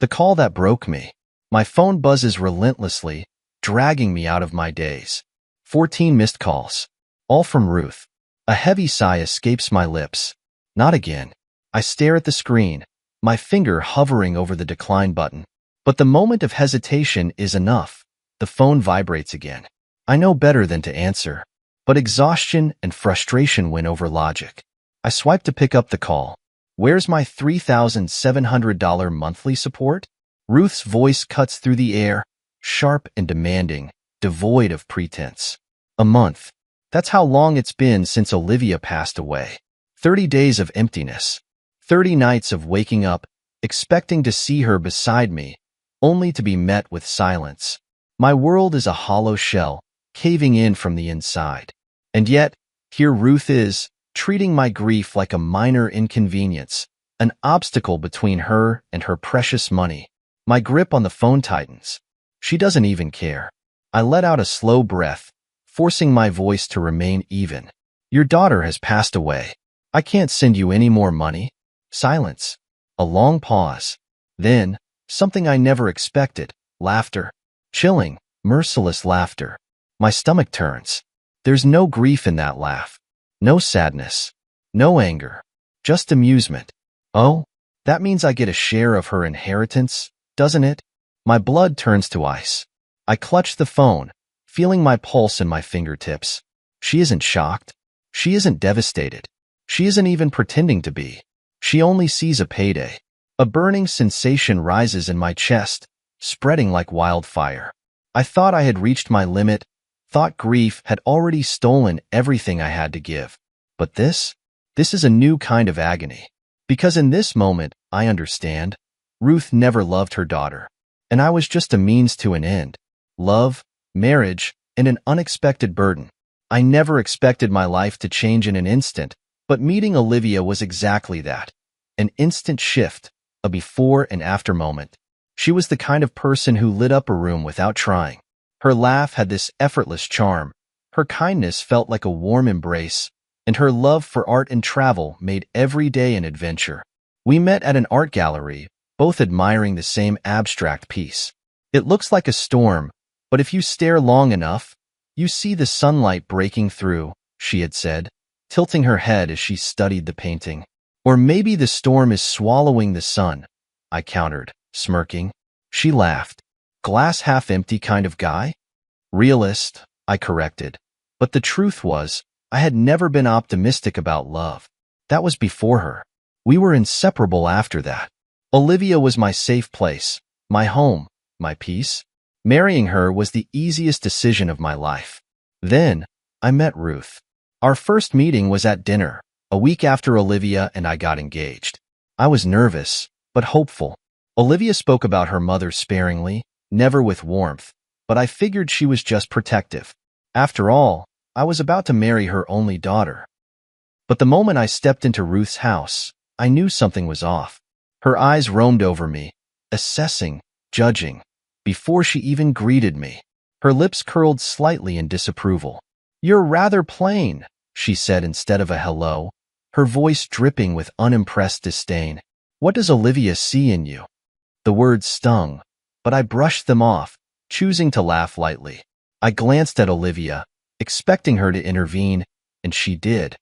The call that broke me. My phone buzzes relentlessly, dragging me out of my daze. 14 missed calls. All from Ruth. A heavy sigh escapes my lips. Not again. I stare at the screen, my finger hovering over the decline button. But the moment of hesitation is enough. The phone vibrates again. I know better than to answer, but exhaustion and frustration win over logic. I swipe to pick up the call. Where's my $3,700 monthly support? Ruth's voice cuts through the air, sharp and demanding, devoid of pretense. A month. That's how long it's been since Olivia passed away. 30 days of emptiness. 30 nights of waking up, expecting to see her beside me, only to be met with silence. My world is a hollow shell, caving in from the inside. And yet, here Ruth is, treating my grief like a minor inconvenience, an obstacle between her and her precious money. My grip on the phone tightens. She doesn't even care. I let out a slow breath, forcing my voice to remain even. Your daughter has passed away. I can't send you any more money. Silence. A long pause. Then, something I never expected. Laughter. Chilling, merciless laughter. My stomach turns. There's no grief in that laugh. No sadness. No anger. Just amusement. Oh, that means I get a share of her inheritance, doesn't it? My blood turns to ice. I clutch the phone, feeling my pulse in my fingertips. She isn't shocked. She isn't devastated. She isn't even pretending to be. She only sees a payday. A burning sensation rises in my chest, spreading like wildfire. I thought I had reached my limit, thought grief had already stolen everything I had to give. But this is a new kind of agony. Because in this moment, I understand. Ruth never loved her daughter. And I was just a means to an end. Love, marriage, and an unexpected burden. I never expected my life to change in an instant, but meeting Olivia was exactly that. An instant shift, a before and after moment. She was the kind of person who lit up a room without trying. Her laugh had this effortless charm. Her kindness felt like a warm embrace, and her love for art and travel made every day an adventure. We met at an art gallery, both admiring the same abstract piece. It looks like a storm, but if you stare long enough, you see the sunlight breaking through, she had said, tilting her head as she studied the painting. Or maybe the storm is swallowing the sun, I countered, smirking. She laughed. Glass half empty kind of guy? Realist, I corrected. But the truth was, I had never been optimistic about love. That was before her. We were inseparable after that. Olivia was my safe place, my home, my peace. Marrying her was the easiest decision of my life. Then, I met Ruth. Our first meeting was at dinner, a week after Olivia and I got engaged. I was nervous, but hopeful. Olivia spoke about her mother sparingly, never with warmth, but I figured she was just protective. After all, I was about to marry her only daughter. But the moment I stepped into Ruth's house, I knew something was off. Her eyes roamed over me, assessing, judging, before she even greeted me. Her lips curled slightly in disapproval. "You're rather plain," she said instead of a hello, her voice dripping with unimpressed disdain. "What does Olivia see in you?" The words stung, but I brushed them off, choosing to laugh lightly. I glanced at Olivia, expecting her to intervene, and she did.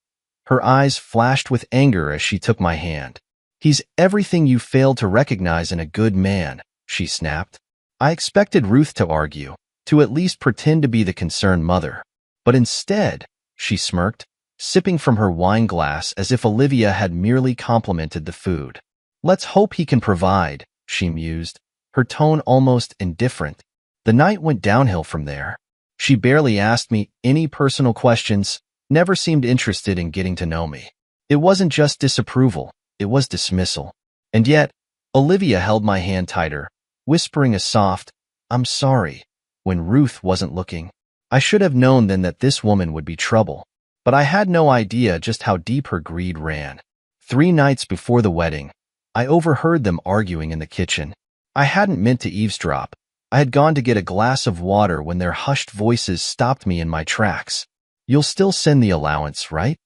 Her eyes flashed with anger as she took my hand. "He's everything you failed to recognize in a good man," she snapped. I expected Ruth to argue, to at least pretend to be the concerned mother. But instead, she smirked, sipping from her wine glass as if Olivia had merely complimented the food. "Let's hope he can provide," she mused, her tone almost indifferent. The night went downhill from there. She barely asked me any personal questions, never seemed interested in getting to know me. It wasn't just disapproval, it was dismissal. And yet, Olivia held my hand tighter, whispering a soft, "I'm sorry," when Ruth wasn't looking. I should have known then that this woman would be trouble. But I had no idea just how deep her greed ran. 3 nights before the wedding, I overheard them arguing in the kitchen. I hadn't meant to eavesdrop. I had gone to get a glass of water when their hushed voices stopped me in my tracks. "You'll still send the allowance, right?"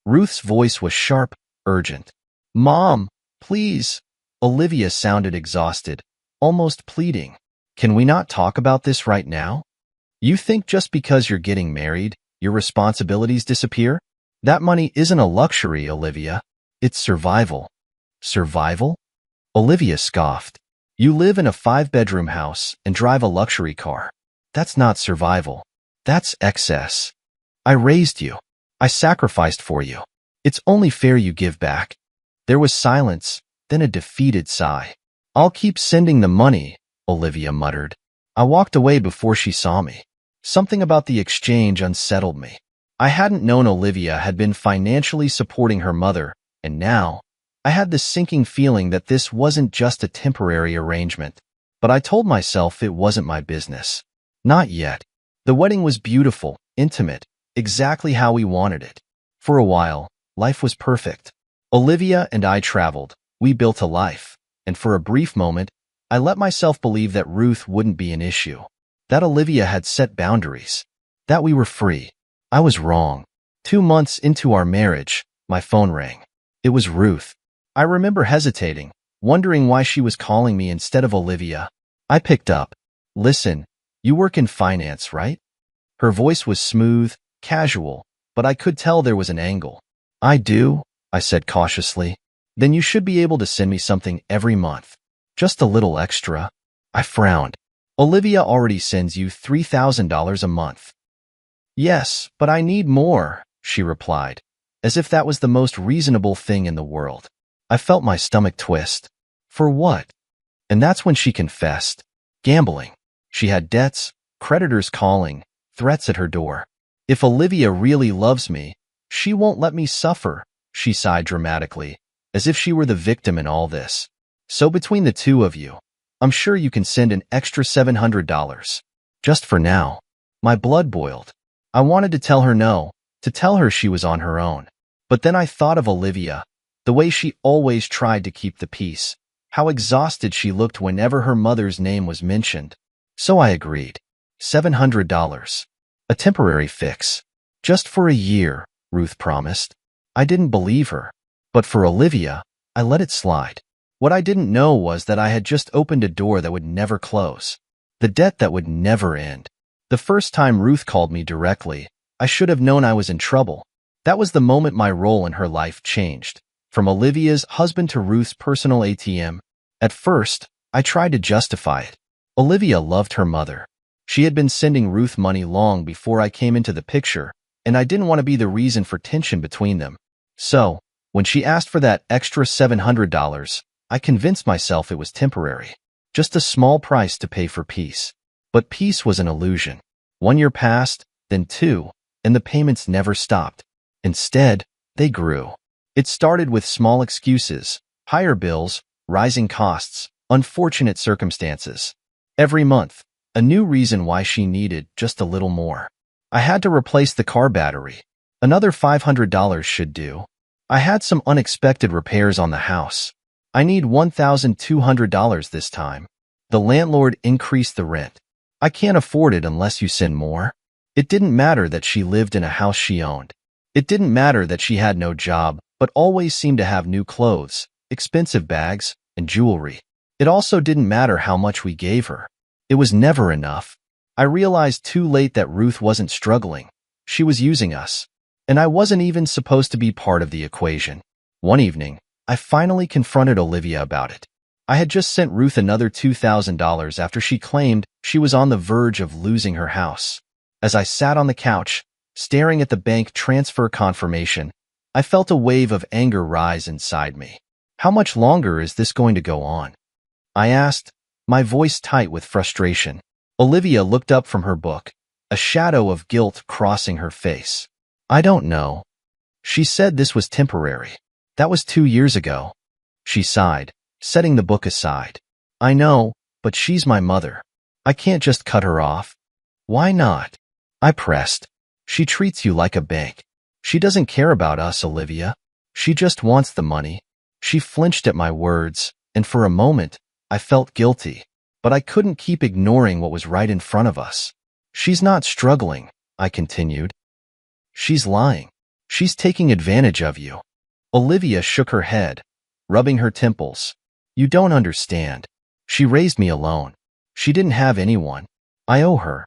Ruth's voice was sharp, urgent. "Mom, please." Olivia sounded exhausted, almost pleading. Can we not talk about this right now? You think just because you're getting married, your responsibilities disappear? That money isn't a luxury, Olivia. It's survival. Survival? Olivia scoffed. You live in a 5-bedroom house and drive a luxury car. That's not survival. That's excess. I raised you. I sacrificed for you. It's only fair you give back. There was silence, then a defeated sigh. I'll keep sending the money, Olivia muttered. I walked away before she saw me. Something about the exchange unsettled me. I hadn't known Olivia had been financially supporting her mother, and now I had this sinking feeling that this wasn't just a temporary arrangement. But I told myself it wasn't my business. Not yet. The wedding was beautiful, intimate, exactly how we wanted it. For a while, life was perfect. Olivia and I traveled. We built a life. And for a brief moment, I let myself believe that Ruth wouldn't be an issue. That Olivia had set boundaries. That we were free. I was wrong. 2 months into our marriage, my phone rang. It was Ruth. I remember hesitating, wondering why she was calling me instead of Olivia. I picked up. Listen, you work in finance, right? Her voice was smooth, casual, but I could tell there was an angle. I do, I said cautiously. Then you should be able to send me something every month. Just a little extra. I frowned. Olivia already sends you $3,000 a month. Yes, but I need more, she replied, as if that was the most reasonable thing in the world. I felt my stomach twist. For what? And that's when she confessed. Gambling. She had debts, creditors calling, threats at her door. If Olivia really loves me, she won't let me suffer, she sighed dramatically, as if she were the victim in all this. So between the two of you, I'm sure you can send an extra $700. Just for now. My blood boiled. I wanted to tell her no, to tell her she was on her own. But then I thought of Olivia, the way she always tried to keep the peace, how exhausted she looked whenever her mother's name was mentioned. So I agreed. $700. A temporary fix. Just for a year, Ruth promised. I didn't believe her. But for Olivia, I let it slide. What I didn't know was that I had just opened a door that would never close. The debt that would never end. The first time Ruth called me directly, I should have known I was in trouble. That was the moment my role in her life changed. From Olivia's husband to Ruth's personal ATM. At first, I tried to justify it. Olivia loved her mother. She had been sending Ruth money long before I came into the picture, and I didn't want to be the reason for tension between them. So, when she asked for that extra $700, I convinced myself it was temporary. Just a small price to pay for peace. But peace was an illusion. 1 year passed, then 2, and the payments never stopped. Instead, they grew. It started with small excuses, higher bills, rising costs, unfortunate circumstances. Every month, a new reason why she needed just a little more. I had to replace the car battery. Another $500 should do. I had some unexpected repairs on the house. I need $1,200 this time. The landlord increased the rent. I can't afford it unless you send more. It didn't matter that she lived in a house she owned. It didn't matter that she had no job, but always seemed to have new clothes, expensive bags, and jewelry. It also didn't matter how much we gave her. It was never enough. I realized too late that Ruth wasn't struggling. She was using us. And I wasn't even supposed to be part of the equation. One evening, I finally confronted Olivia about it. I had just sent Ruth another $2,000 after she claimed she was on the verge of losing her house. As I sat on the couch, staring at the bank transfer confirmation, I felt a wave of anger rise inside me. How much longer is this going to go on? I asked, my voice tight with frustration. Olivia looked up from her book, a shadow of guilt crossing her face. I don't know. She said this was temporary. That was 2 years ago. She sighed, setting the book aside. I know, but she's my mother. I can't just cut her off. Why not? I pressed. She treats you like a bank. She doesn't care about us, Olivia. She just wants the money. She flinched at my words, and for a moment, I felt guilty. But I couldn't keep ignoring what was right in front of us. She's not struggling, I continued. She's lying. She's taking advantage of you. Olivia shook her head, rubbing her temples. You don't understand. She raised me alone. She didn't have anyone. I owe her.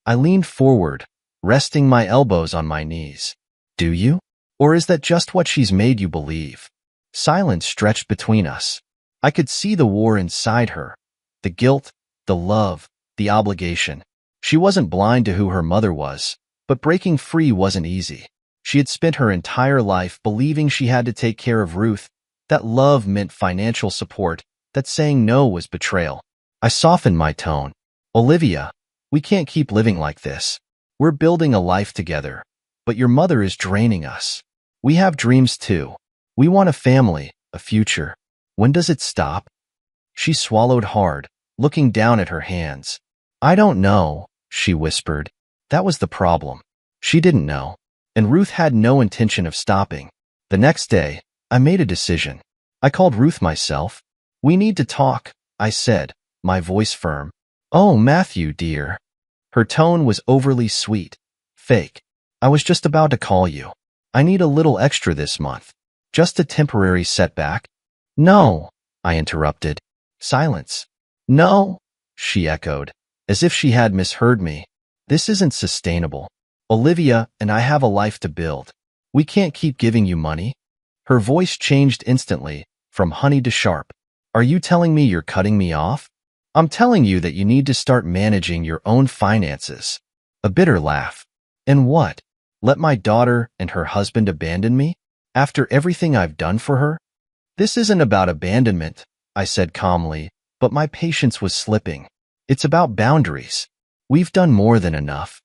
I leaned forward, resting my elbows on my knees. Do you? Or is that just what she's made you believe? Silence stretched between us. I could see the war inside her. The guilt, the love, the obligation. She wasn't blind to who her mother was, but breaking free wasn't easy. She had spent her entire life believing she had to take care of Ruth, that love meant financial support, that saying no was betrayal. I softened my tone. Olivia, we can't keep living like this. We're building a life together, but your mother is draining us. We have dreams too. We want a family, a future. When does it stop? She swallowed hard, looking down at her hands. I don't know, she whispered. That was the problem. She didn't know. And Ruth had no intention of stopping. The next day, I made a decision. I called Ruth myself. We need to talk, I said, my voice firm. Oh, Matthew, dear. Her tone was overly sweet. Fake. I was just about to call you. I need a little extra this month. Just a temporary setback. No, I interrupted. Silence. No, she echoed, as if she had misheard me. This isn't sustainable. Olivia and I have a life to build. We can't keep giving you money. Her voice changed instantly, from honey to sharp. Are you telling me you're cutting me off? I'm telling you that you need to start managing your own finances. A bitter laugh. And what? Let my daughter and her husband abandon me? After everything I've done for her? This isn't about abandonment, I said calmly, but my patience was slipping. It's about boundaries. We've done more than enough.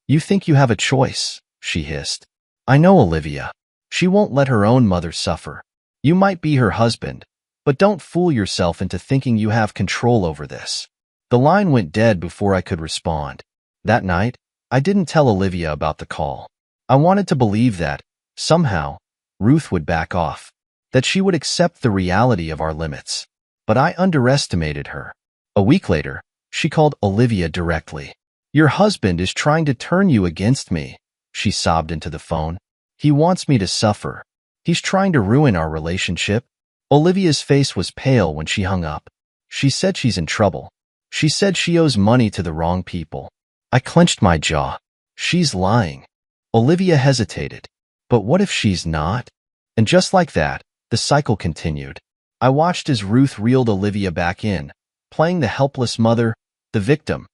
You think you have a choice, she hissed. I know Olivia. She won't let her own mother suffer. You might be her husband, but don't fool yourself into thinking you have control over this. The line went dead before I could respond. That night, I didn't tell Olivia about the call. I wanted to believe that, somehow, Ruth would back off, that she would accept the reality of our limits. But I underestimated her. A week later, she called Olivia directly. Your husband is trying to turn you against me, she sobbed into the phone. He wants me to suffer. He's trying to ruin our relationship. Olivia's face was pale when she hung up. She said she's in trouble. She said she owes money to the wrong people. I clenched my jaw. She's lying. Olivia hesitated. But what if she's not? And just like that, the cycle continued. I watched as Ruth reeled Olivia back in, playing the helpless mother, the victim,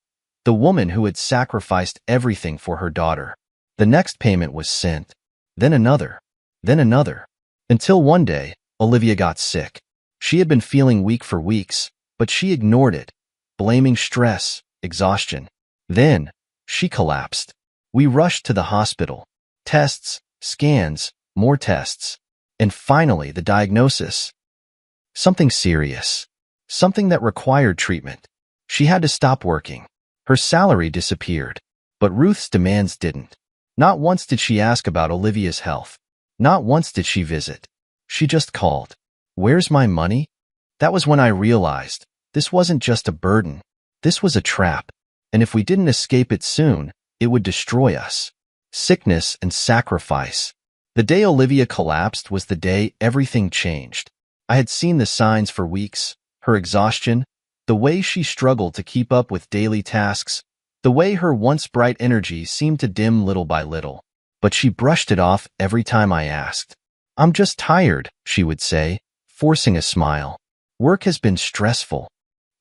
the woman who had sacrificed everything for her daughter. The next payment was sent, then another, until one day, Olivia got sick. She had been feeling weak for weeks, but she ignored it, blaming stress, exhaustion. Then, she collapsed. We rushed to the hospital. Tests, scans, more tests. And finally, the diagnosis. Something serious. Something that required treatment. She had to stop working. Her salary disappeared. But Ruth's demands didn't. Not once did she ask about Olivia's health. Not once did she visit. She just called. Where's my money? That was when I realized this wasn't just a burden. This was a trap. And if we didn't escape it soon, it would destroy us. Sickness and sacrifice. The day Olivia collapsed was the day everything changed. I had seen the signs for weeks, her exhaustion, the way she struggled to keep up with daily tasks, the way her once bright energy seemed to dim little by little. But she brushed it off every time I asked. I'm just tired, she would say, forcing a smile. Work has been stressful.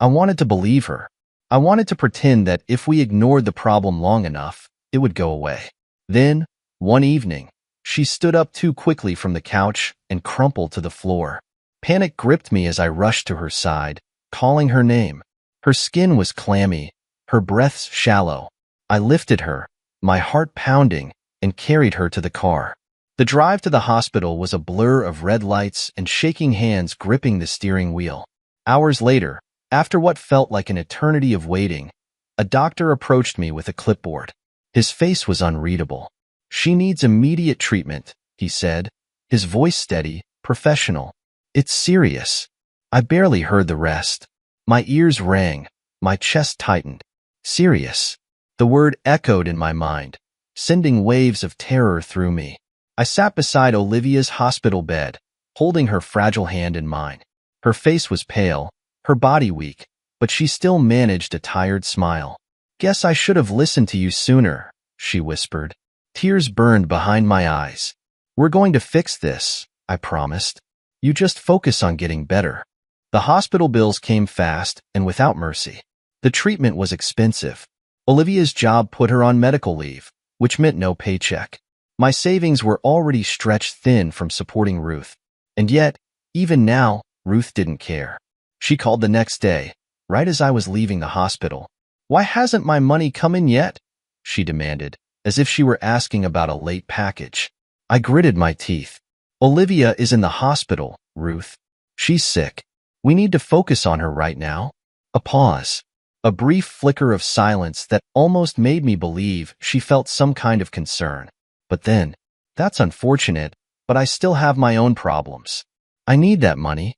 I wanted to believe her. I wanted to pretend that if we ignored the problem long enough, it would go away. Then, one evening, she stood up too quickly from the couch and crumpled to the floor. Panic gripped me as I rushed to her side, calling her name. Her skin was clammy, her breaths shallow. I lifted her, my heart pounding, and carried her to the car. The drive to the hospital was a blur of red lights and shaking hands gripping the steering wheel. Hours later, after what felt like an eternity of waiting, a doctor approached me with a clipboard. His face was unreadable. She needs immediate treatment, he said, his voice steady, professional. It's serious. I barely heard the rest. My ears rang, my chest tightened. Serious. The word echoed in my mind, sending waves of terror through me. I sat beside Olivia's hospital bed, holding her fragile hand in mine. Her face was pale, her body weak, but she still managed a tired smile. "Guess I should have listened to you sooner," she whispered. Tears burned behind my eyes. "We're going to fix this," I promised. "You just focus on getting better." The hospital bills came fast and without mercy. The treatment was expensive. Olivia's job put her on medical leave, which meant no paycheck. My savings were already stretched thin from supporting Ruth. And yet, even now, Ruth didn't care. She called the next day, right as I was leaving the hospital. "Why hasn't my money come in yet?" she demanded, as if she were asking about a late package. I gritted my teeth. "Olivia is in the hospital, Ruth. She's sick. We need to focus on her right now." A pause. A brief flicker of silence that almost made me believe she felt some kind of concern. But then, "That's unfortunate, but I still have my own problems. I need that money."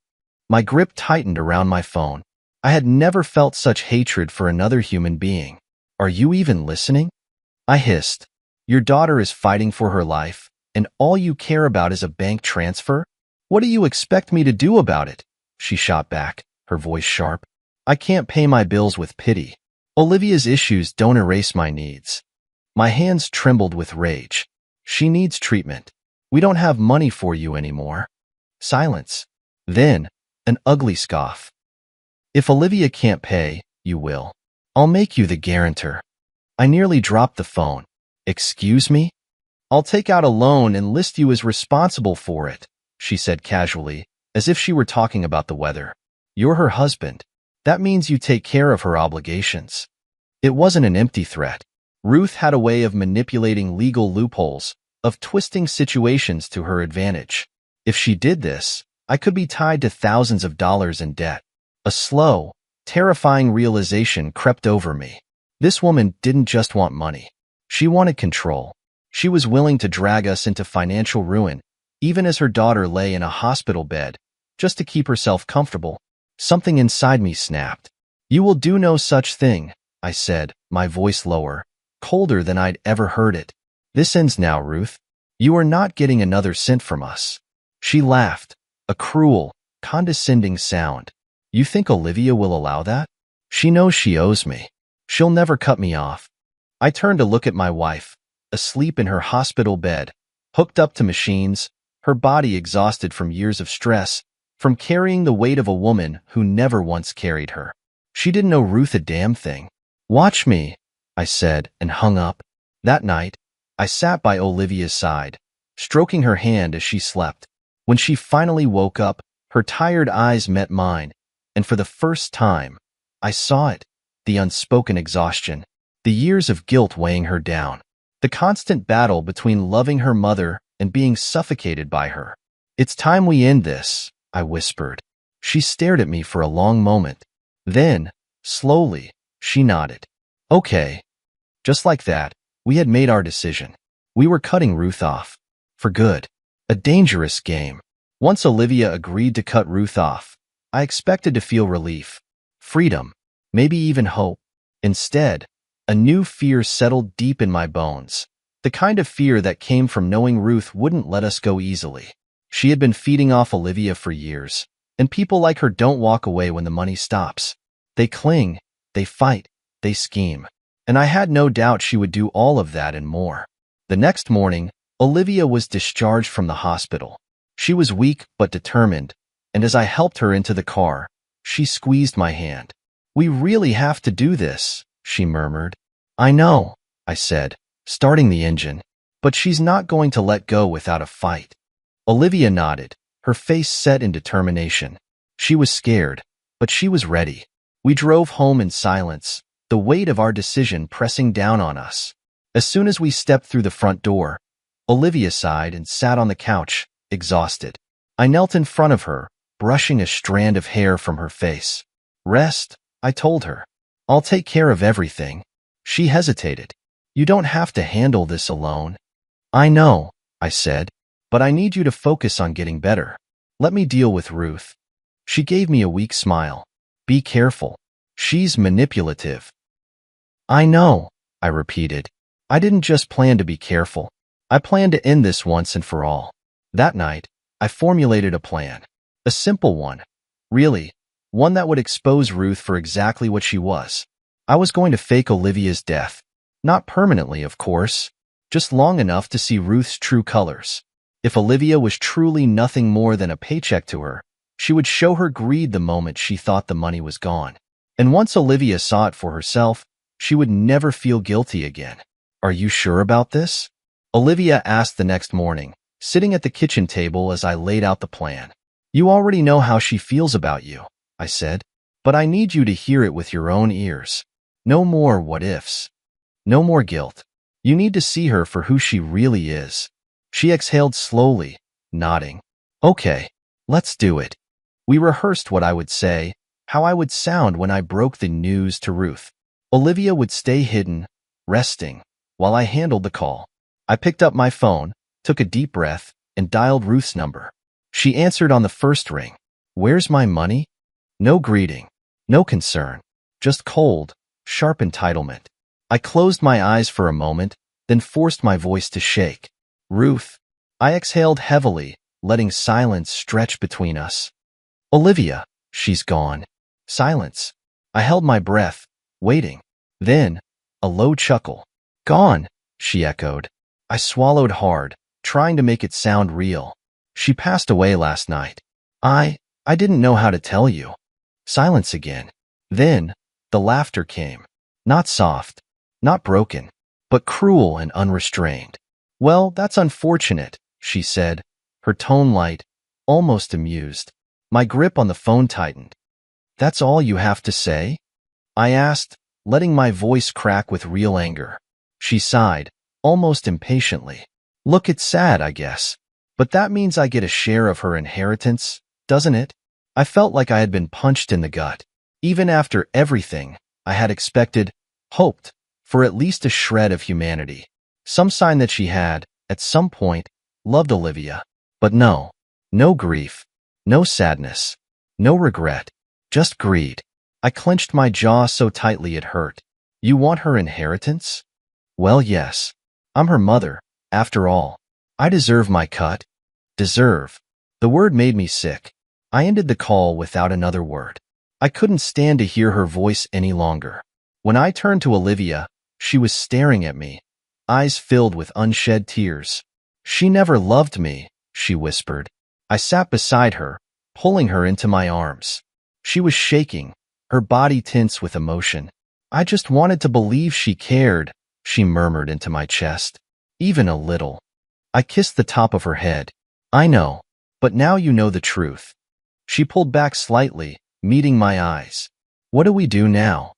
My grip tightened around my phone. I had never felt such hatred for another human being. "Are you even listening?" I hissed. "Your daughter is fighting for her life, and all you care about is a bank transfer? What do you expect me to do about it?" she shot back, her voice sharp. "I can't pay my bills with pity. Olivia's issues don't erase my needs." My hands trembled with rage. "She needs treatment. We don't have money for you anymore." Silence. Then, an ugly scoff. "If Olivia can't pay, you will. I'll make you the guarantor." I nearly dropped the phone. "Excuse me?" "I'll take out a loan and list you as responsible for it," she said casually, as if she were talking about the weather. "You're her husband. That means you take care of her obligations." It wasn't an empty threat. Ruth had a way of manipulating legal loopholes, of twisting situations to her advantage. If she did this, I could be tied to thousands of dollars in debt. A slow, terrifying realization crept over me. This woman didn't just want money. She wanted control. She was willing to drag us into financial ruin, even as her daughter lay in a hospital bed, just to keep herself comfortable. Something inside me snapped. "You will do no such thing," I said, my voice lower, colder than I'd ever heard it. "This ends now, Ruth. You are not getting another cent from us." She laughed, a cruel, condescending sound. "You think Olivia will allow that? She knows she owes me. She'll never cut me off." I turned to look at my wife, asleep in her hospital bed, hooked up to machines, her body exhausted from years of stress, from carrying the weight of a woman who never once carried her. She didn't know Ruth a damn thing. "Watch me," I said, and hung up. That night, I sat by Olivia's side, stroking her hand as she slept. When she finally woke up, her tired eyes met mine, and for the first time, I saw it, the unspoken exhaustion, the years of guilt weighing her down, the constant battle between loving her mother and being suffocated by her. "It's time we end this," I whispered. She stared at me for a long moment. Then, slowly, she nodded. "Okay." Just like that, we had made our decision. We were cutting Ruth off. For good. A dangerous game. Once Olivia agreed to cut Ruth off, I expected to feel relief, freedom, maybe even hope. Instead, a new fear settled deep in my bones. The kind of fear that came from knowing Ruth wouldn't let us go easily. She had been feeding off Olivia for years, and people like her don't walk away when the money stops. They cling, they fight, they scheme. And I had no doubt she would do all of that and more. The next morning, Olivia was discharged from the hospital. She was weak but determined, and as I helped her into the car, she squeezed my hand. "We really have to do this," she murmured. "I know," I said, starting the engine. "But she's not going to let go without a fight." Olivia nodded, her face set in determination. She was scared, but she was ready. We drove home in silence, the weight of our decision pressing down on us. As soon as we stepped through the front door, Olivia sighed and sat on the couch, exhausted. I knelt in front of her, brushing a strand of hair from her face. "Rest," I told her. "I'll take care of everything." She hesitated. "You don't have to handle this alone." "I know," I said, "but I need you to focus on getting better. Let me deal with Ruth." She gave me a weak smile. "Be careful. She's manipulative." "I know," I repeated. "I didn't just plan to be careful. I planned to end this once and for all." That night, I formulated a plan. A simple one. Really, one that would expose Ruth for exactly what she was. I was going to fake Olivia's death. Not permanently, of course, just long enough to see Ruth's true colors. If Olivia was truly nothing more than a paycheck to her, she would show her greed the moment she thought the money was gone. And once Olivia saw it for herself, she would never feel guilty again. Are you sure about this? Olivia asked the next morning, sitting at the kitchen table as I laid out the plan. You already know how she feels about you, I said, but I need you to hear it with your own ears. No more what-ifs. No more guilt. You need to see her for who she really is. She exhaled slowly, nodding. Okay, let's do it. We rehearsed what I would say, how I would sound when I broke the news to Ruth. Olivia would stay hidden, resting, while I handled the call. I picked up my phone, took a deep breath, and dialed Ruth's number. She answered on the first ring. Where's my money? No greeting, no concern, just cold, sharp entitlement. I closed my eyes for a moment, then forced my voice to shake. Ruth. I exhaled heavily, letting silence stretch between us. Olivia. She's gone. Silence. I held my breath, waiting. Then, a low chuckle. Gone, she echoed. I swallowed hard, trying to make it sound real. She passed away last night. I didn't know how to tell you. Silence again. Then, the laughter came. Not soft, not broken, but cruel and unrestrained. Well, that's unfortunate, she said, her tone light, almost amused. My grip on the phone tightened. That's all you have to say? I asked, letting my voice crack with real anger. She sighed, almost impatiently. Look, it's sad, I guess. But that means I get a share of her inheritance, doesn't it? I felt like I had been punched in the gut. Even after everything, I had expected, hoped, for at least a shred of humanity. Some sign that she had, at some point, loved Olivia. But no. No grief. No sadness. No regret. Just greed. I clenched my jaw so tightly it hurt. You want her inheritance? Well, yes. I'm her mother, after all. I deserve my cut. Deserve. The word made me sick. I ended the call without another word. I couldn't stand to hear her voice any longer. When I turned to Olivia, she was staring at me, eyes filled with unshed tears. She never loved me, she whispered. I sat beside her, pulling her into my arms. She was shaking, her body tense with emotion. I just wanted to believe she cared, she murmured into my chest. Even a little. I kissed the top of her head. I know, but now you know the truth. She pulled back slightly, meeting my eyes. What do we do now?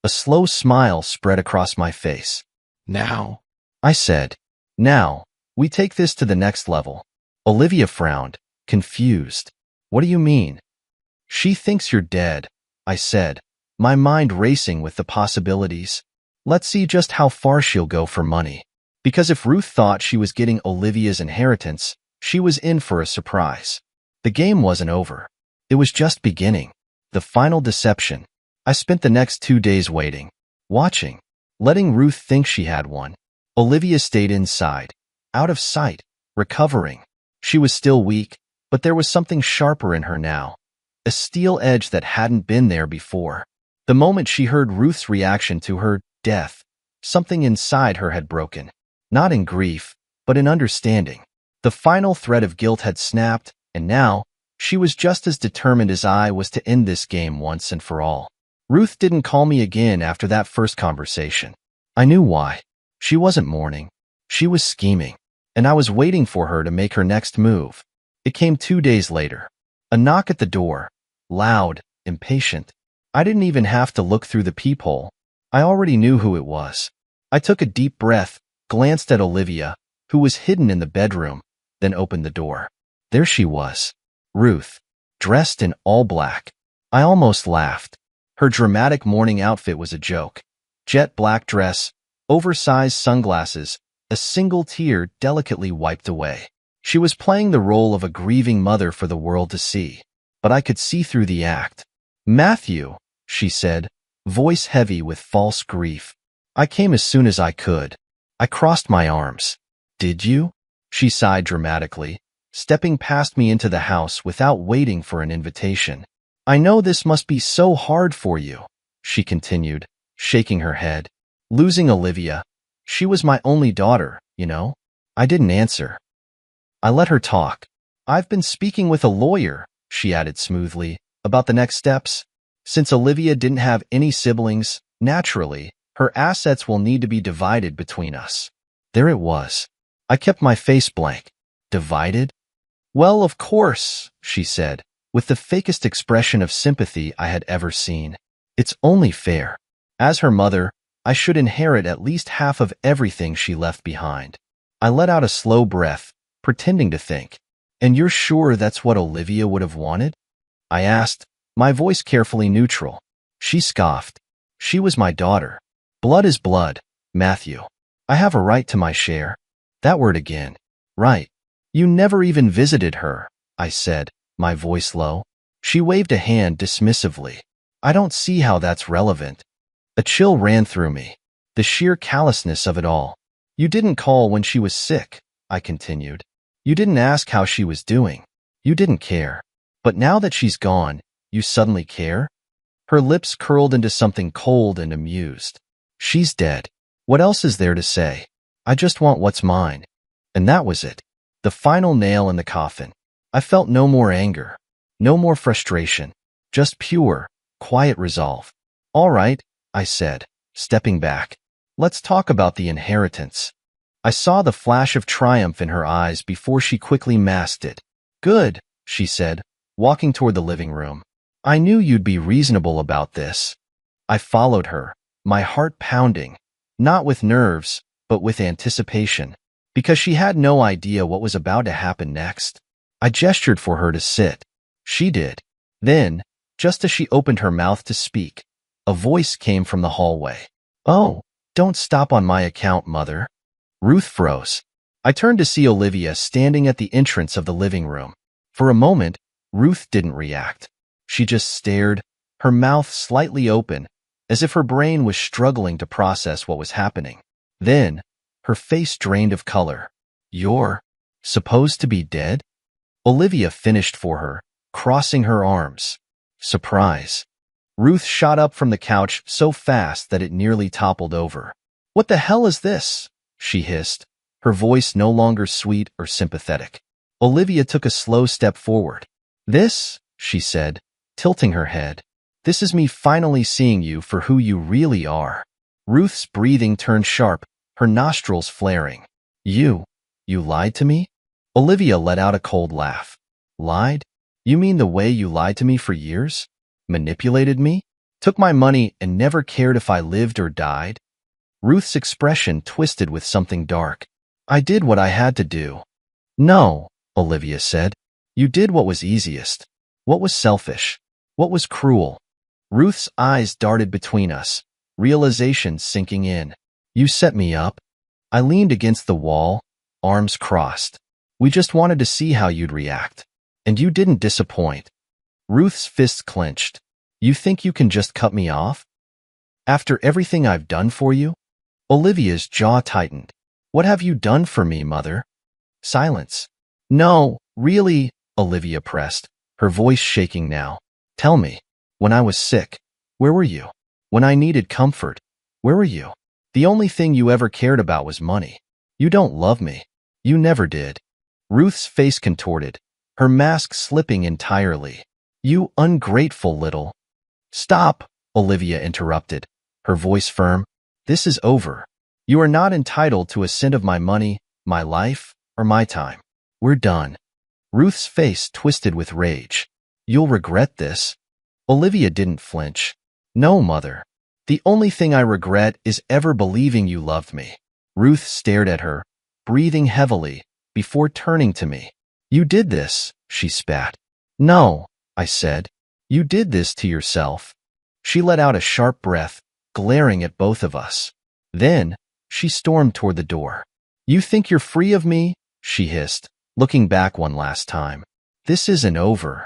A slow smile spread across my face. Now, I said. Now, we take this to the next level. Olivia frowned, confused. What do you mean? She thinks you're dead, I said, my mind racing with the possibilities. Let's see just how far she'll go for money. Because if Ruth thought she was getting Olivia's inheritance, she was in for a surprise. The game wasn't over. It was just beginning. The final deception. I spent the next 2 days waiting, watching, letting Ruth think she had one. Olivia stayed inside, out of sight, recovering. She was still weak, but there was something sharper in her now. A steel edge that hadn't been there before. The moment she heard Ruth's reaction to her death, something inside her had broken. Not in grief, but in understanding. The final thread of guilt had snapped, and now, she was just as determined as I was to end this game once and for all. Ruth didn't call me again after that first conversation. I knew why. She wasn't mourning. She was scheming, and I was waiting for her to make her next move. It came 2 days later. A knock at the door. Loud, impatient. I didn't even have to look through the peephole. I already knew who it was. I took a deep breath, glanced at Olivia, who was hidden in the bedroom, then opened the door. There she was. Ruth, dressed in all black. I almost laughed. Her dramatic morning outfit was a joke. Jet black dress, oversized sunglasses, a single tear delicately wiped away. She was playing the role of a grieving mother for the world to see. But I could see through the act. Matthew, she said, voice heavy with false grief. I came as soon as I could. I crossed my arms. Did you? She sighed dramatically, stepping past me into the house without waiting for an invitation. I know this must be so hard for you, she continued, shaking her head. Losing Olivia. She was my only daughter, you know? I didn't answer. I let her talk. I've been speaking with a lawyer, she added smoothly, about the next steps. Since Olivia didn't have any siblings, naturally, her assets will need to be divided between us. There it was. I kept my face blank. Divided? Well, of course, she said, with the fakest expression of sympathy I had ever seen. It's only fair. As her mother, I should inherit at least half of everything she left behind. I let out a slow breath, pretending to think. And you're sure that's what Olivia would have wanted? I asked, my voice carefully neutral. She scoffed. She was my daughter. Blood is blood, Matthew. I have a right to my share. That word again. Right. You never even visited her, I said, my voice low. She waved a hand dismissively. I don't see how that's relevant. A chill ran through me. The sheer callousness of it all. You didn't call when she was sick, I continued. You didn't ask how she was doing. You didn't care. But now that she's gone, you suddenly care? Her lips curled into something cold and amused. She's dead. What else is there to say? I just want what's mine. And that was it. The final nail in the coffin. I felt no more anger. No more frustration. Just pure, quiet resolve. All right, I said, stepping back. Let's talk about the inheritance. I saw the flash of triumph in her eyes before she quickly masked it. Good, she said, walking toward the living room. I knew you'd be reasonable about this. I followed her, my heart pounding, not with nerves, but with anticipation, because she had no idea what was about to happen next. I gestured for her to sit. She did. Then, just as she opened her mouth to speak, a voice came from the hallway. Oh, don't stop on my account, Mother. Ruth froze. I turned to see Olivia standing at the entrance of the living room. For a moment, Ruth didn't react. She just stared, her mouth slightly open, as if her brain was struggling to process what was happening. Then, her face drained of color. You're supposed to be dead? Olivia finished for her, crossing her arms. Surprise. Ruth shot up from the couch so fast that it nearly toppled over. What the hell is this? She hissed, her voice no longer sweet or sympathetic. Olivia took a slow step forward. This, she said, tilting her head. This is me finally seeing you for who you really are. Ruth's breathing turned sharp, her nostrils flaring. You lied to me? Olivia let out a cold laugh. Lied? You mean the way you lied to me for years? Manipulated me? Took my money and never cared if I lived or died? Ruth's expression twisted with something dark. I did what I had to do. No, Olivia said. You did what was easiest. What was selfish? What was cruel? Ruth's eyes darted between us, realization sinking in. You set me up. I leaned against the wall, arms crossed. We just wanted to see how you'd react. And you didn't disappoint. Ruth's fists clenched. You think you can just cut me off? After everything I've done for you? Olivia's jaw tightened. What have you done for me, Mother? Silence. No, really, Olivia pressed, her voice shaking now. Tell me, when I was sick, where were you? When I needed comfort, where were you? The only thing you ever cared about was money. You don't love me. You never did. Ruth's face contorted, her mask slipping entirely. You ungrateful little... Stop, Olivia interrupted, her voice firm. This is over. You are not entitled to a cent of my money, my life, or my time. We're done. Ruth's face twisted with rage. You'll regret this. Olivia didn't flinch. No, Mother. The only thing I regret is ever believing you loved me. Ruth stared at her, breathing heavily, before turning to me. You did this, she spat. No, I said. You did this to yourself. She let out a sharp breath, glaring at both of us. Then, she stormed toward the door. You think you're free of me? She hissed, looking back one last time. This isn't over.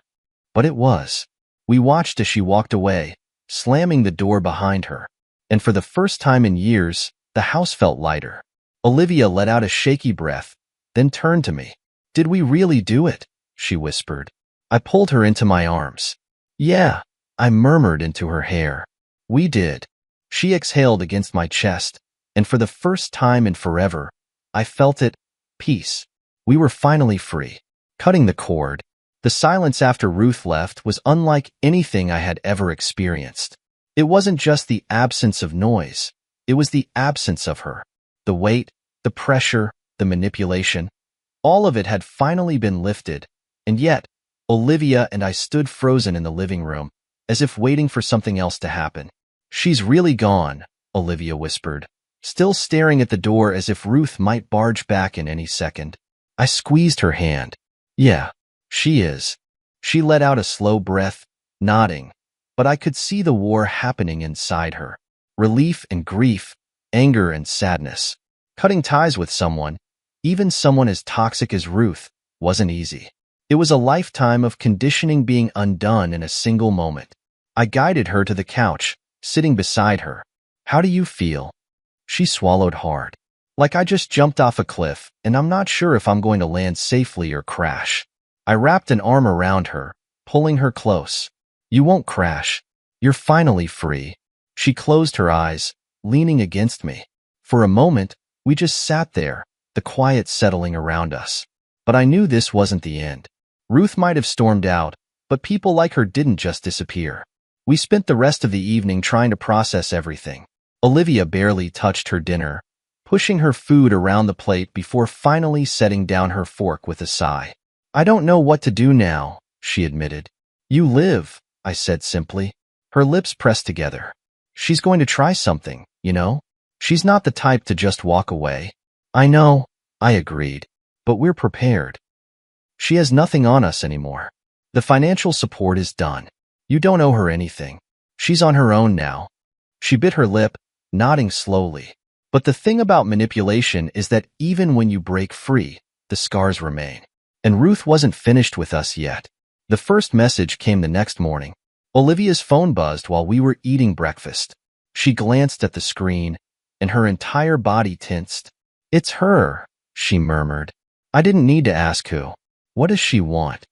But it was. We watched as she walked away, slamming the door behind her. And for the first time in years, the house felt lighter. Olivia let out a shaky breath, then turned to me. Did we really do it? She whispered. I pulled her into my arms. Yeah, I murmured into her hair. We did. She exhaled against my chest, and for the first time in forever, I felt it. Peace. We were finally free. Cutting the cord. The silence after Ruth left was unlike anything I had ever experienced. It wasn't just the absence of noise. It was the absence of her. The weight, the pressure, the manipulation. All of it had finally been lifted, and yet, Olivia and I stood frozen in the living room, as if waiting for something else to happen. She's really gone, Olivia whispered, still staring at the door as if Ruth might barge back in any second. I squeezed her hand. Yeah, she is. She let out a slow breath, nodding, but I could see the war happening inside her. Relief and grief, anger and sadness. Cutting ties with someone, even someone as toxic as Ruth, wasn't easy. It was a lifetime of conditioning being undone in a single moment. I guided her to the couch, sitting beside her. How do you feel? She swallowed hard. Like I just jumped off a cliff, and I'm not sure if I'm going to land safely or crash. I wrapped an arm around her, pulling her close. You won't crash. You're finally free. She closed her eyes, leaning against me. For a moment, we just sat there, the quiet settling around us. But I knew this wasn't the end. Ruth might have stormed out, but people like her didn't just disappear. We spent the rest of the evening trying to process everything. Olivia barely touched her dinner, pushing her food around the plate before finally setting down her fork with a sigh. I don't know what to do now, she admitted. You live, I said simply. Her lips pressed together. She's going to try something, you know? She's not the type to just walk away. I know, I agreed, but we're prepared. She has nothing on us anymore. The financial support is done. You don't owe her anything. She's on her own now. She bit her lip, nodding slowly. But the thing about manipulation is that even when you break free, the scars remain. And Ruth wasn't finished with us yet. The first message came the next morning. Olivia's phone buzzed while we were eating breakfast. She glanced at the screen, and her entire body tensed. It's her, she murmured. I didn't need to ask who. What does she want?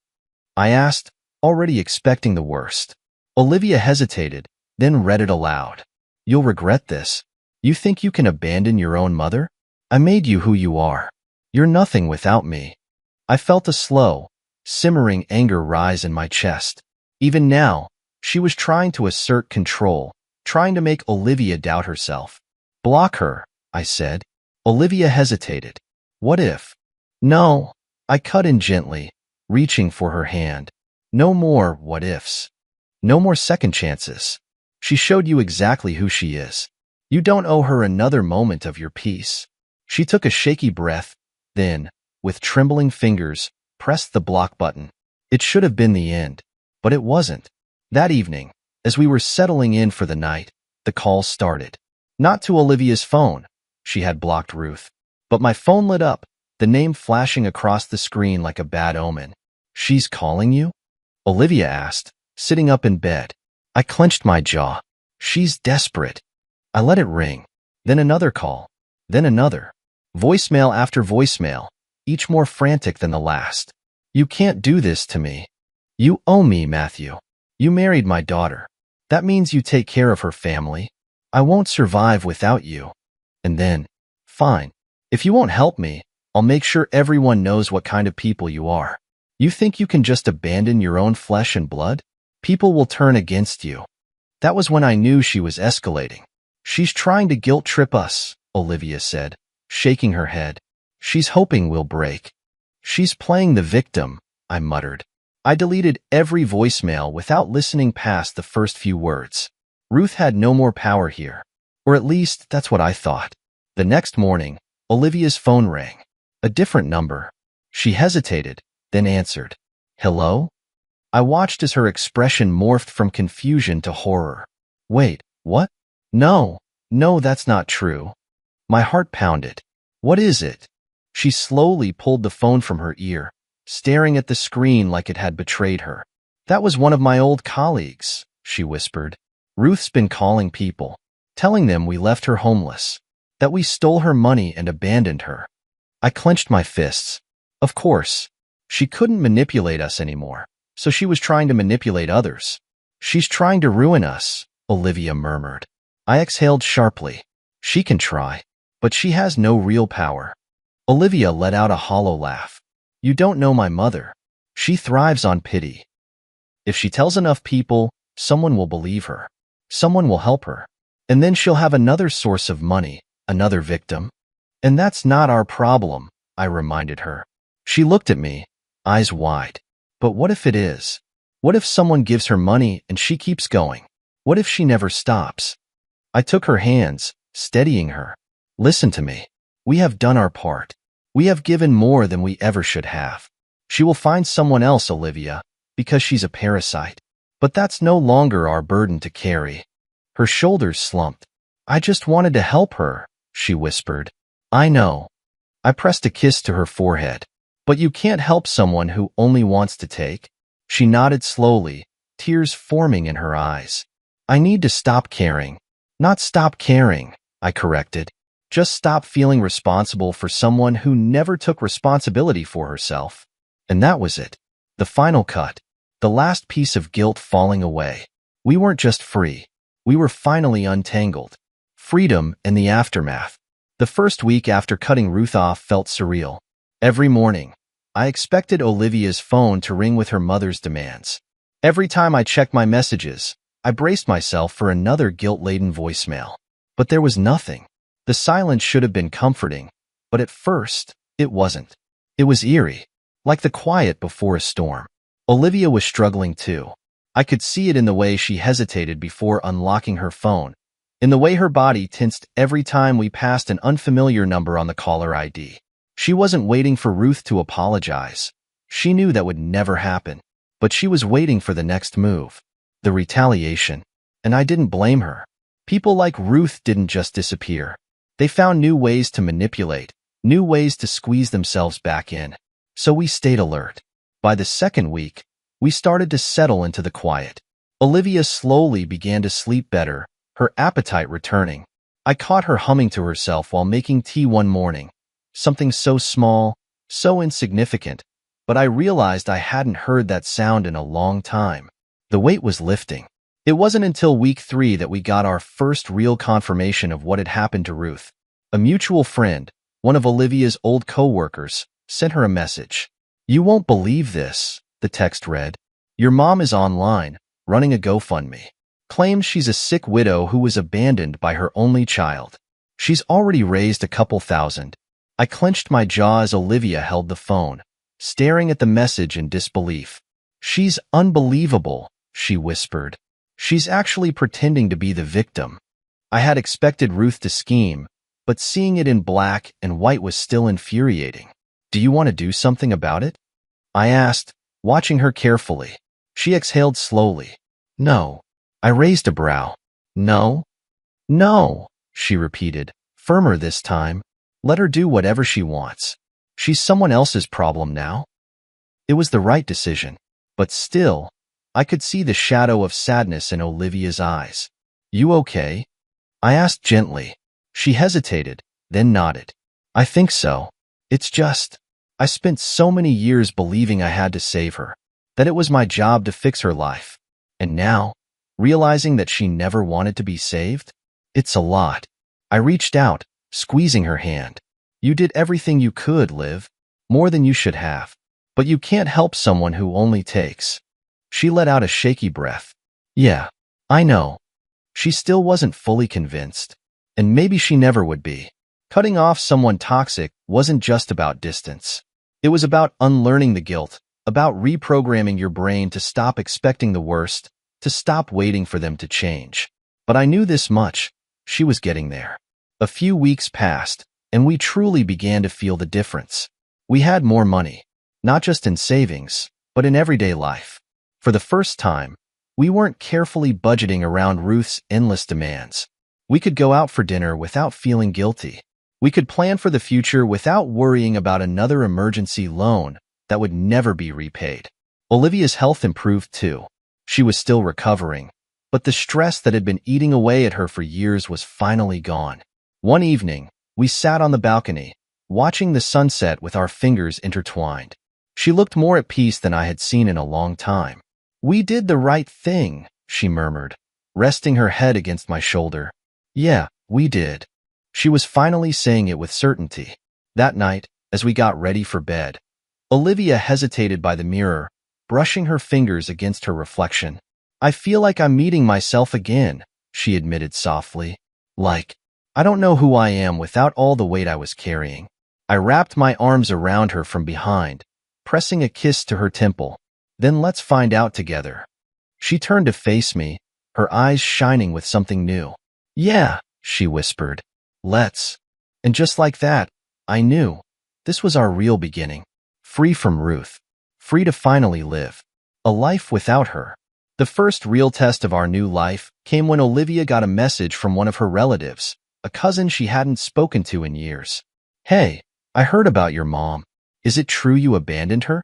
I asked, already expecting the worst. Olivia hesitated, then read it aloud. You'll regret this. You think you can abandon your own mother? I made you who you are. You're nothing without me. I felt a slow, simmering anger rise in my chest. Even now, she was trying to assert control, trying to make Olivia doubt herself. Block her, I said. Olivia hesitated. What if? No, I cut in gently, reaching for her hand. No more what ifs. No more second chances. She showed you exactly who she is. You don't owe her another moment of your peace. She took a shaky breath, then, with trembling fingers, pressed the block button. It should have been the end, but it wasn't. That evening, as we were settling in for the night, the call started. Not to Olivia's phone. She had blocked Ruth. But my phone lit up, the name flashing across the screen like a bad omen. She's calling you? Olivia asked, sitting up in bed. I clenched my jaw. She's desperate. I let it ring. Then another call. Then another. Voicemail after voicemail, each more frantic than the last. You can't do this to me. You owe me, Matthew. You married my daughter. That means you take care of her family. I won't survive without you. And then, fine. If you won't help me, I'll make sure everyone knows what kind of people you are. You think you can just abandon your own flesh and blood? People will turn against you. That was when I knew she was escalating. She's trying to guilt trip us, Olivia said, shaking her head. She's hoping we'll break. She's playing the victim, I muttered. I deleted every voicemail without listening past the first few words. Ruth had no more power here. Or at least, that's what I thought. The next morning, Olivia's phone rang. A different number. She hesitated, then answered. Hello? I watched as her expression morphed from confusion to horror. Wait, what? No, that's not true. My heart pounded. What is it? She slowly pulled the phone from her ear, staring at the screen like it had betrayed her. That was one of my old colleagues, she whispered. Ruth's been calling people, telling them we left her homeless, that we stole her money and abandoned her. I clenched my fists. Of course, she couldn't manipulate us anymore, so she was trying to manipulate others. She's trying to ruin us, Olivia murmured. I exhaled sharply. She can try, but she has no real power. Olivia let out a hollow laugh. You don't know my mother. She thrives on pity. If she tells enough people, someone will believe her. Someone will help her. And then she'll have another source of money, another victim. And that's not our problem, I reminded her. She looked at me, eyes wide. But what if it is? What if someone gives her money and she keeps going? What if she never stops? I took her hands, steadying her. Listen to me. We have done our part. We have given more than we ever should have. She will find someone else, Olivia, because she's a parasite. But that's no longer our burden to carry. Her shoulders slumped. I just wanted to help her, she whispered. I know. I pressed a kiss to her forehead. But you can't help someone who only wants to take. She nodded slowly, tears forming in her eyes. I need to stop caring. Not stop caring, I corrected. Just stop feeling responsible for someone who never took responsibility for herself. And that was it. The final cut. The last piece of guilt falling away. We weren't just free. We were finally untangled. Freedom and the aftermath. The first week after cutting Ruth off felt surreal. Every morning, I expected Olivia's phone to ring with her mother's demands. Every time I checked my messages, I braced myself for another guilt-laden voicemail. But there was nothing. The silence should have been comforting, but at first, it wasn't. It was eerie, like the quiet before a storm. Olivia was struggling too. I could see it in the way she hesitated before unlocking her phone, in the way her body tensed every time we passed an unfamiliar number on the caller ID. She wasn't waiting for Ruth to apologize. She knew that would never happen, but she was waiting for the next move, the retaliation. And I didn't blame her. People like Ruth didn't just disappear. They found new ways to manipulate, new ways to squeeze themselves back in. So we stayed alert. By the second week, we started to settle into the quiet. Olivia slowly began to sleep better, her appetite returning. I caught her humming to herself while making tea one morning. Something so small, so insignificant, but I realized I hadn't heard that sound in a long time. The weight was lifting. It wasn't until week 3 that we got our first real confirmation of what had happened to Ruth. A mutual friend, one of Olivia's old co-workers, sent her a message. You won't believe this, the text read. Your mom is online, running a GoFundMe. Claims she's a sick widow who was abandoned by her only child. She's already raised a couple thousand. I clenched my jaw as Olivia held the phone, staring at the message in disbelief. She's unbelievable, she whispered. She's actually pretending to be the victim. I had expected Ruth to scheme, but seeing it in black and white was still infuriating. Do you want to do something about it? I asked, watching her carefully. She exhaled slowly. No. I raised a brow. No? No, she repeated, firmer this time. Let her do whatever she wants. She's someone else's problem now. It was the right decision, but still, I could see the shadow of sadness in Olivia's eyes. You okay? I asked gently. She hesitated, then nodded. I think so. It's just, I spent so many years believing I had to save her, that it was my job to fix her life. And now, realizing that she never wanted to be saved? It's a lot. I reached out, squeezing her hand. You did everything you could, Liv. More than you should have. But you can't help someone who only takes. She let out a shaky breath. Yeah, I know. She still wasn't fully convinced. And maybe she never would be. Cutting off someone toxic wasn't just about distance. It was about unlearning the guilt, about reprogramming your brain to stop expecting the worst, to stop waiting for them to change. But I knew this much. She was getting there. A few weeks passed, and we truly began to feel the difference. We had more money, not just in savings, but in everyday life. For the first time, we weren't carefully budgeting around Ruth's endless demands. We could go out for dinner without feeling guilty. We could plan for the future without worrying about another emergency loan that would never be repaid. Olivia's health improved too. She was still recovering, but the stress that had been eating away at her for years was finally gone. One evening, we sat on the balcony, watching the sunset with our fingers intertwined. She looked more at peace than I had seen in a long time. We did the right thing, she murmured, resting her head against my shoulder. Yeah, we did. She was finally saying it with certainty. That night, as we got ready for bed, Olivia hesitated by the mirror, brushing her fingers against her reflection. I feel like I'm meeting myself again, she admitted softly. Like, I don't know who I am without all the weight I was carrying. I wrapped my arms around her from behind, pressing a kiss to her temple. Then let's find out together. She turned to face me, her eyes shining with something new. Yeah, she whispered. Let's. And just like that, I knew. This was our real beginning. Free from Ruth. Free to finally live. A life without her. The first real test of our new life came when Olivia got a message from one of her relatives, a cousin she hadn't spoken to in years. Hey, I heard about your mom. Is it true you abandoned her?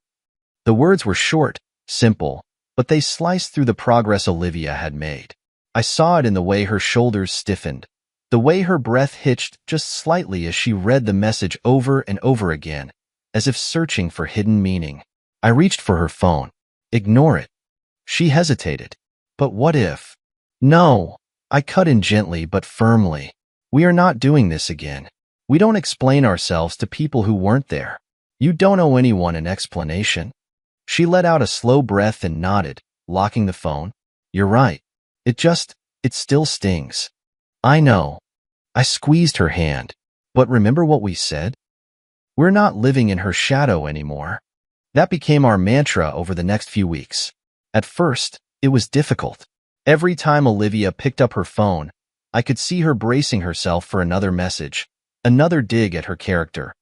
The words were short, simple, but they sliced through the progress Olivia had made. I saw it in the way her shoulders stiffened, the way her breath hitched just slightly as she read the message over and over again, as if searching for hidden meaning. I reached for her phone. Ignore it. She hesitated. But what if? No. I cut in gently but firmly. We are not doing this again. We don't explain ourselves to people who weren't there. You don't owe anyone an explanation. She let out a slow breath and nodded, locking the phone. You're right. It still stings. I know. I squeezed her hand. But remember what we said? We're not living in her shadow anymore. That became our mantra over the next few weeks. At first, it was difficult. Every time Olivia picked up her phone, I could see her bracing herself for another message, another dig at her character,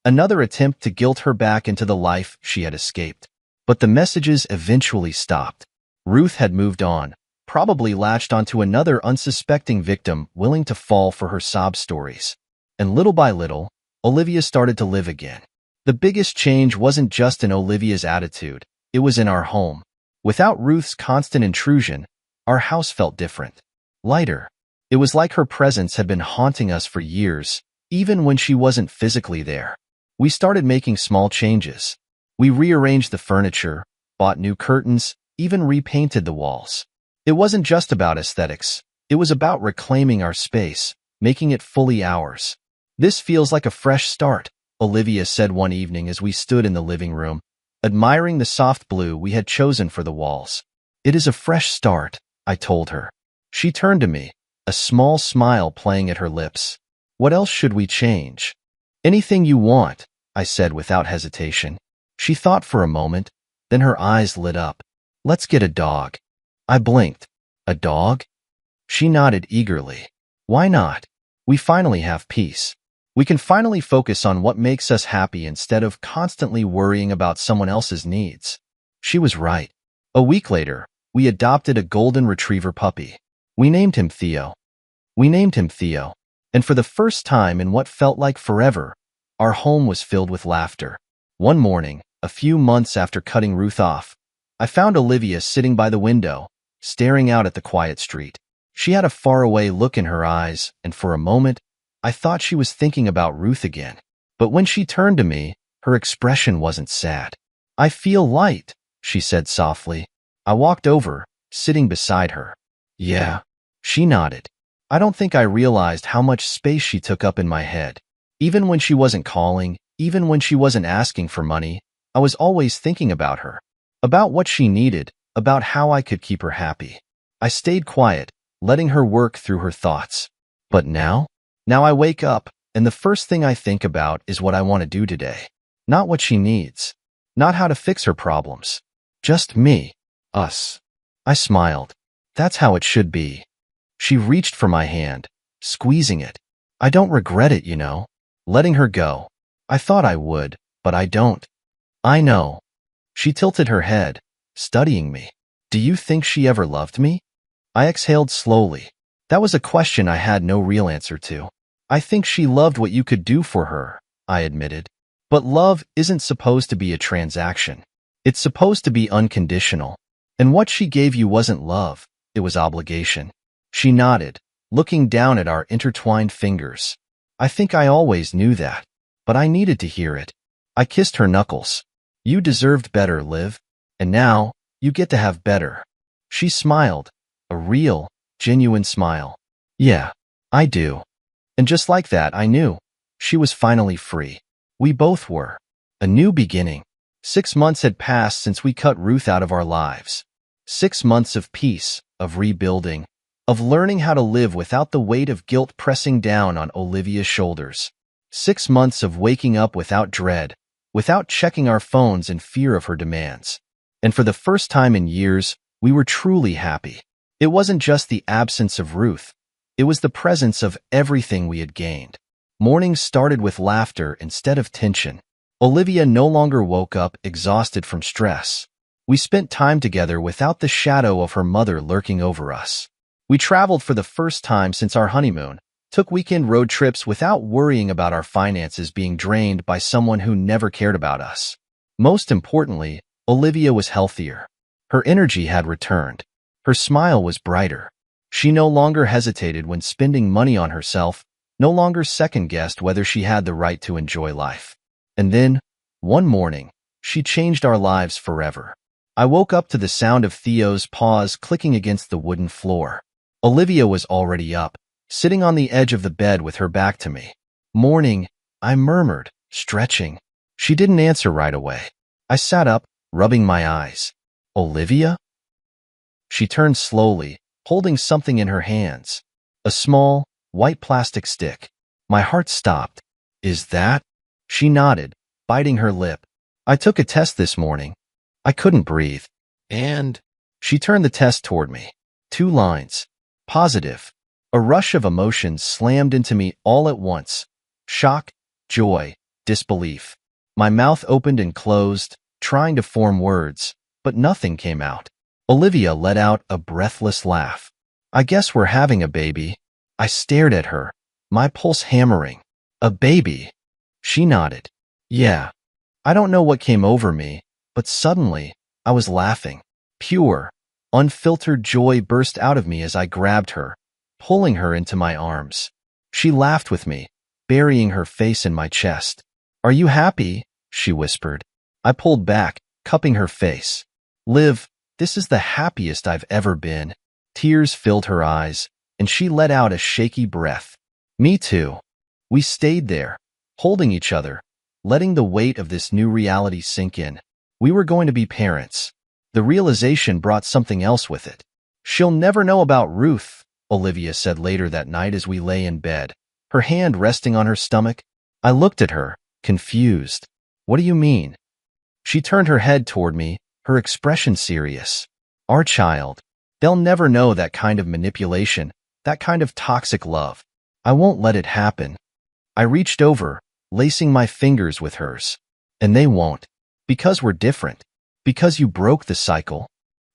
another attempt to guilt her back into the life she had escaped. But the messages eventually stopped. Ruth had moved on, probably latched onto another unsuspecting victim willing to fall for her sob stories. And little by little, Olivia started to live again. The biggest change wasn't just in Olivia's attitude, it was in our home. Without Ruth's constant intrusion, our house felt different. Lighter. It was like her presence had been haunting us for years, even when she wasn't physically there. We started making small changes. We rearranged the furniture, bought new curtains, even repainted the walls. It wasn't just about aesthetics. It was about reclaiming our space, making it fully ours. This feels like a fresh start, Olivia said one evening as we stood in the living room, admiring the soft blue we had chosen for the walls. It is a fresh start, I told her. She turned to me, a small smile playing at her lips. What else should we change? Anything you want, I said without hesitation. She thought for a moment, then her eyes lit up. Let's get a dog. I blinked. A dog? She nodded eagerly. Why not? We finally have peace. We can finally focus on what makes us happy instead of constantly worrying about someone else's needs. She was right. A week later, we adopted a golden retriever puppy. We named him Theo. And for the first time in what felt like forever, our home was filled with laughter. One morning, a few months after cutting Ruth off, I found Olivia sitting by the window, staring out at the quiet street. She had a faraway look in her eyes, and for a moment, I thought she was thinking about Ruth again. But when she turned to me, her expression wasn't sad. I feel light, she said softly. I walked over, sitting beside her. Yeah. She nodded. I don't think I realized how much space she took up in my head. Even when she wasn't calling, even when she wasn't asking for money, I was always thinking about her. About what she needed, about how I could keep her happy. I stayed quiet, letting her work through her thoughts. But now I wake up, and the first thing I think about is what I want to do today. Not what she needs. Not how to fix her problems. Just me. Us. I smiled. That's how it should be. She reached for my hand, squeezing it. I don't regret it, you know. Letting her go. I thought I would, but I don't. I know. She tilted her head, studying me. Do you think she ever loved me? I exhaled slowly. That was a question I had no real answer to. I think she loved what you could do for her, I admitted. But love isn't supposed to be a transaction. It's supposed to be unconditional. And what she gave you wasn't love, it was obligation. She nodded, looking down at our intertwined fingers. I think I always knew that, but I needed to hear it. I kissed her knuckles. You deserved better, Liv. And now, you get to have better. She smiled, A real, genuine smile. Yeah, I do. And just like that, I knew. She was finally free. We both were. A new beginning. 6 months had passed since we cut Ruth out of our lives. 6 months of peace, of rebuilding, of learning how to live without the weight of guilt pressing down on Olivia's shoulders. 6 months of waking up without dread, without checking our phones in fear of her demands. And for the first time in years, we were truly happy. It wasn't just the absence of Ruth. It was the presence of everything we had gained. Mornings started with laughter instead of tension. Olivia no longer woke up exhausted from stress. We spent time together without the shadow of her mother lurking over us. We traveled for the first time since our honeymoon, took weekend road trips without worrying about our finances being drained by someone who never cared about us. Most importantly, Olivia was healthier. Her energy had returned. Her smile was brighter. She no longer hesitated when spending money on herself, no longer second-guessed whether she had the right to enjoy life. And then, one morning, she changed our lives forever. I woke up to the sound of Theo's paws clicking against the wooden floor. Olivia was already up, sitting on the edge of the bed with her back to me. Morning, I murmured, stretching. She didn't answer right away. I sat up, rubbing my eyes. Olivia? She turned slowly, holding something in her hands. A small, white plastic stick. My heart stopped. Is that? She nodded, biting her lip. I took a test this morning. I couldn't breathe. And? She turned the test toward me. 2 lines. Positive. A rush of emotions slammed into me all at once. Shock, joy, disbelief. My mouth opened and closed, trying to form words, but nothing came out. Olivia let out a breathless laugh. I guess we're having a baby. I stared at her, my pulse hammering. A baby. She nodded. Yeah. I don't know what came over me, but suddenly, I was laughing. Pure, unfiltered joy burst out of me as I grabbed her, pulling her into my arms. She laughed with me, burying her face in my chest. Are you happy? She whispered. I pulled back, cupping her face. Liv, this is the happiest I've ever been. Tears filled her eyes, and she let out a shaky breath. Me too. We stayed there, holding each other, letting the weight of this new reality sink in. We were going to be parents. The realization brought something else with it. She'll never know about Ruth, Olivia said later that night as we lay in bed, her hand resting on her stomach. I looked at her, confused. What do you mean? She turned her head toward me, her expression serious. Our child. They'll never know that kind of manipulation, that kind of toxic love. I won't let it happen. I reached over, lacing my fingers with hers. And they won't. Because we're different. Because you broke the cycle.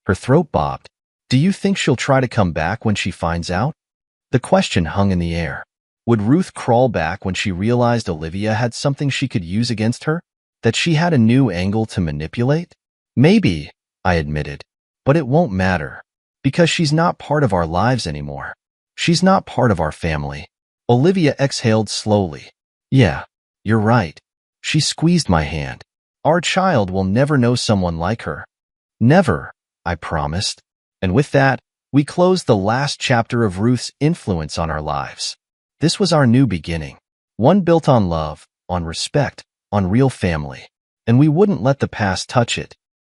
Her throat bobbed. Do you think she'll try to come back when she finds out? The question hung in the air. Would Ruth crawl back when she realized Olivia had something she could use against her? That she had a new angle to manipulate? Maybe, I admitted. But it won't matter. Because she's not part of our lives anymore. She's not part of our family. Olivia exhaled slowly. Yeah, you're right. She squeezed my hand. Our child will never know someone like her. Never, I promised. And with that, we closed the last chapter of Ruth's influence on our lives. This was our new beginning. One built on love, on respect, on real family. And we wouldn't let the past touch it,